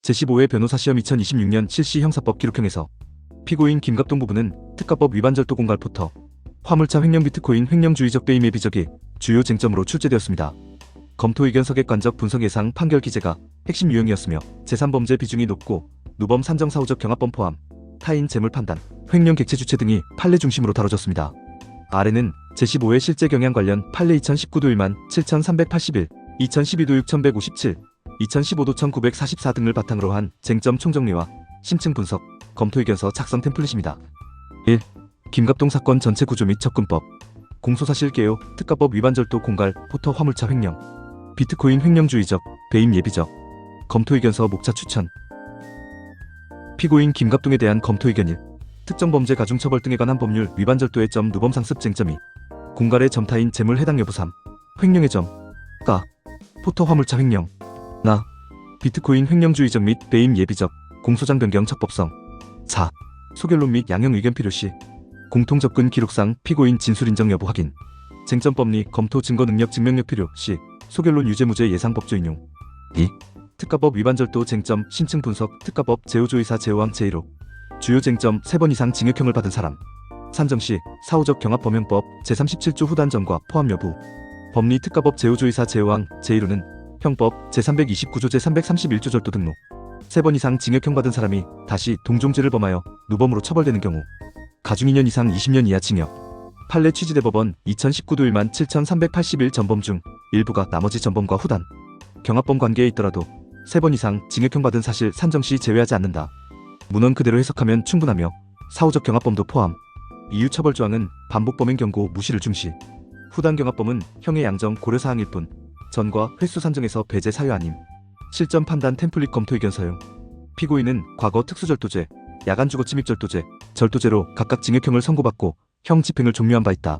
제15회 변호사시험 2026년 실시 형사법 기록형에서 피고인 김갑동 부부는 특가법 위반 절도 공갈 포터, 화물차 횡령 비트코인 횡령주의적 배임 예비적이 주요 쟁점으로 출제되었습니다. 검토 의견 서객관적 분석 예상 판결 기재가 핵심 유형이었으며 제3범죄 비중이 높고 누범 산정 사후적 경합범 포함 타인 재물 판단, 횡령 객체 주체 등이 판례 중심으로 다뤄졌습니다. 아래는 제15회 실제 경향 관련 판례 2019도 1만 7381, 2012도 6157, 2015도 1944 등을 바탕으로 한 쟁점 총정리와 심층 분석, 검토 의견서 작성 템플릿입니다. 1. 김갑동 사건 전체 구조 및 접근법. 공소사실 개요, 특가법 위반 절도 공갈, 포터 화물차 횡령, 비트코인 횡령주의적, 배임 예비적. 검토 의견서 목차 추천. 피고인 김갑동에 대한 검토 의견 1. 특정 범죄 가중처벌 등에 관한 법률 위반 절도의 점 누범 상습 쟁점 2. 공갈의 점 타인 재물 해당 여부 3. 횡령의 점 가. 포터 화물차 횡령 나. 비트코인 횡령주의적 및 배임 예비적. 공소장 변경 적법성 4. 소결론 및 양형 의견 필요시 공통 접근 기록상 피고인 진술 인정 여부 확인. 쟁점 법리 검토 증거 능력 증명력 필요 시 소결론 유죄 무죄 예상 법조 인용. 2. 특가법 위반 절도 쟁점 심층 분석 특가법 제5조이사 제5항 제1호 주요 쟁점 3번 이상 징역형을 받은 사람 산정 시 사후적 경합범형법 제37조 후단점과 포함 여부. 법리 특가법 제5조이사 제5항 제1호는 형법 제329조 제331조 절도 등록 3번 이상 징역형 받은 사람이 다시 동종죄를 범하여 누범으로 처벌되는 경우 가중 2년 이상 20년 이하 징역. 판례 취지대법원 2019도 1만 7381 전범 중 일부가 나머지 전범과 후단, 경합범 관계에 있더라도 3번 이상 징역형 받은 사실 산정 시 제외하지 않는다. 문헌 그대로 해석하면 충분하며 사후적 경합범도 포함. 이유 처벌 조항은 반복 범행 경고 무시를 중시. 후단 경합범은 형의 양정 고려사항일 뿐 전과 횟수 산정에서 배제 사유 아님. 실점 판단 템플릿 검토 의견 서용. 피고인은 과거 특수절도죄, 야간주거침입절도죄, 절도죄로 각각 징역형을 선고받고 형 집행을 종료한 바 있다.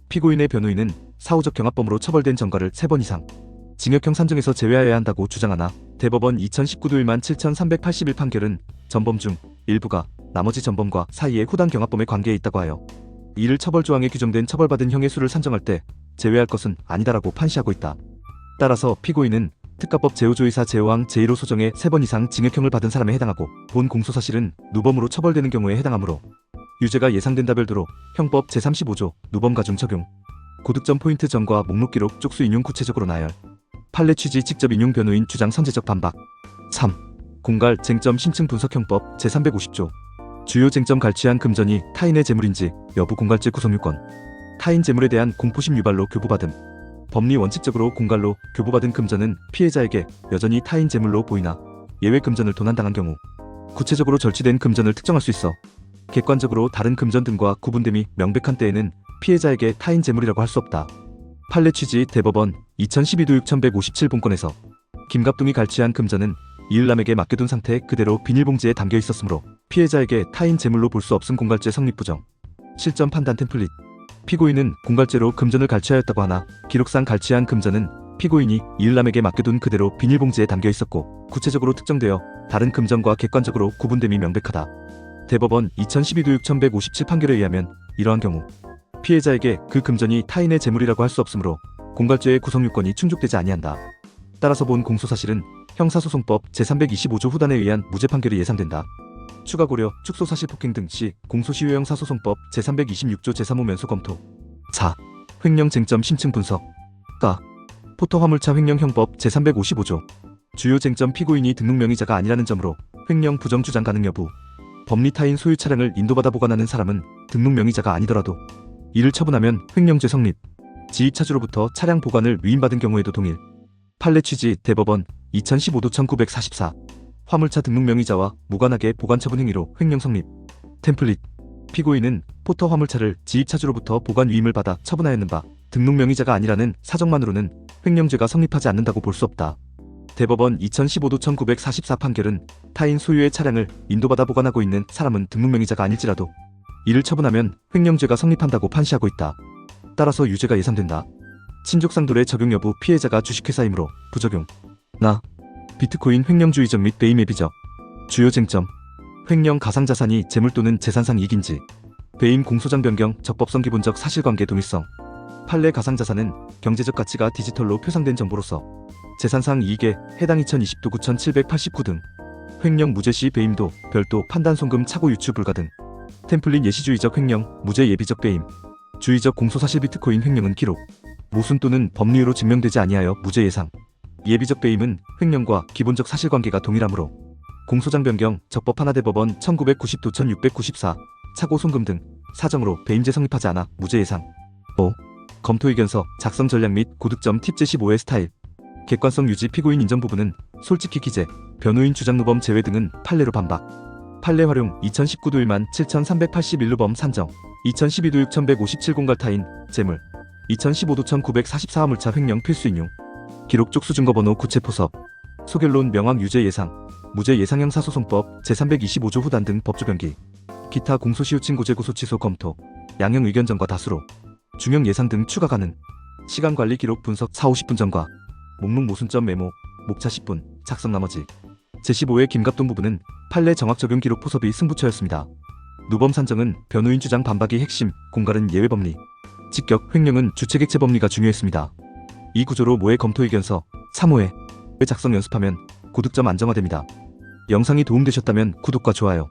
피고인의 변호인은 사후적 경합범으로 처벌된 전과를 3번 이상 징역형 산정에서 제외하여야 한다고 주장하나 대법원 2019도 1만 7381 판결은 전범 중 일부가 나머지 전범과 사이의 후단 경합범의 관계에 있다고 하여 이를 처벌조항에 규정된 처벌받은 형의 수를 산정할 때 제외할 것은 아니다라고 판시하고 있다. 따라서 피고인은 특가법 제5조이사 제5항 제1호 소정의 3번 이상 징역형을 받은 사람에 해당하고 본 공소사실은 누범으로 처벌되는 경우에 해당하므로 유죄가 예상된다. 별도로 형법 제35조 누범 가중 적용. 고득점 포인트 전과 목록 기록 쪽수 인용 구체적으로 나열. 판례 취지 직접 인용 변호인 주장 선제적 반박. 3. 공갈 쟁점 심층 분석 형법 제350조 주요 쟁점 갈취한 금전이 타인의 재물인지 여부 공갈죄 구성요건. 타인 재물에 대한 공포심 유발로 교부받음. 법리 원칙적으로 공갈로 교부받은 금전은 피해자에게 여전히 타인 재물로 보이나 예외 금전을 도난당한 경우 구체적으로 절취된 금전을 특정할 수 있어 객관적으로 다른 금전 등과 구분됨이 명백한 때에는 피해자에게 타인 재물이라고 할 수 없다. 판례 취지 대법원 2012도 6157 본건에서 김갑동이 갈취한 금전은 이을남에게 맡겨둔 상태 그대로 비닐봉지에 담겨 있었으므로 피해자에게 타인 재물로 볼 수 없음 공갈죄 성립 부정. 실점 판단 템플릿. 피고인은 공갈죄로 금전을 갈취하였다고 하나 기록상 갈취한 금전은 피고인이 이을남에게 맡겨둔 그대로 비닐봉지에 담겨 있었고 구체적으로 특정되어 다른 금전과 객관적으로 구분됨이 명백하다. 대법원 2012도 6157 판결에 의하면 이러한 경우 피해자에게 그 금전이 타인의 재물이라고 할 수 없으므로 공갈죄의 구성요건이 충족되지 아니한다. 따라서 본 공소사실은 형사소송법 제325조 후단에 의한 무죄 판결이 예상된다. 추가 고려, 축소사실 폭행 등 시 공소시효 형사소송법 제326조 제3호 면소 검토. 4. 횡령 쟁점 심층 분석. 가. 포터 화물차 횡령 형법 제355조 주요 쟁점 피고인이 등록 명의자가 아니라는 점으로 횡령 부정 주장 가능 여부. 법리 타인 소유 차량을 인도받아 보관하는 사람은 등록 명의자가 아니더라도 이를 처분하면 횡령죄 성립. 지휘차주로부터 차량 보관을 위임받은 경우에도 동일. 판례 취지 대법원 2015도 1944 화물차 등록 명의자와 무관하게 보관 처분 행위로 횡령 성립. 템플릿. 피고인은 포터 화물차를 지휘차주로부터 보관 위임을 받아 처분하였는 바 등록 명의자가 아니라는 사정만으로는 횡령죄가 성립하지 않는다고 볼 수 없다. 대법원 2015도 1944 판결은 타인 소유의 차량을 인도받아 보관하고 있는 사람은 등록 명의자가 아닐지라도 이를 처분하면 횡령죄가 성립한다고 판시하고 있다. 따라서 유죄가 예상된다. 친족상돌의 적용 여부 피해자가 주식회사이므로 부적용. 나. 비트코인 횡령주의적 및 배임 예비적. 주요 쟁점. 횡령 가상자산이 재물 또는 재산상 이익인지. 배임 공소장 변경 적법성 기본적 사실관계 동일성. 판례 가상자산은 경제적 가치가 디지털로 표상된 정보로서 재산상 이익에 해당 2020도 9789 등 횡령 무죄 시 배임도 별도 판단 송금 착오 유추 불가 등. 템플릿 예시주의적 횡령, 무죄 예비적 배임, 주의적 공소사실 비트코인 횡령은 기록, 모순 또는 법리유로 증명되지 아니하여 무죄 예상. 예비적 배임은 횡령과 기본적 사실관계가 동일하므로 공소장 변경, 적법 하나대법원 1990도 1694, 착오 송금 등 사정으로 배임죄 성립하지 않아 무죄 예상. 5. 검토 의견서, 작성 전략 및 고득점 팁 제15의 스타일. 객관성 유지 피고인 인정 부분은 솔직히 기재, 변호인 주장 누범 제외 등은 판례로 반박. 판례 활용 2019도 1만 7381루 범 산정, 2012도 6157 공갈 타인, 재물, 2015도 1944 화물차 횡령 필수 인용. 기록 쪽 수증거번호 구체 포섭. 소결론 명확 유죄 예상, 무죄 예상 형사소송법 제325조 후단 등 법조 변기. 기타 공소시효 고재 고소 취소 검토, 양형 의견전과 다수로. 중형 예상 등 추가 가능. 시간관리 기록 분석 4-50분 전과. 목록 모순점 메모, 목차 10분, 작성 나머지. 제15의 김갑동 부분은 판례 정확 적용 기록 포섭이 승부처였습니다. 누범 산정은 변호인 주장 반박이 핵심, 공갈은 예외 법리. 직격, 횡령은 주체객체 법리가 중요했습니다. 이 구조로 모의 검토 의견서 3호의 작성 연습하면 고득점 안정화됩니다. 영상이 도움되셨다면 구독과 좋아요.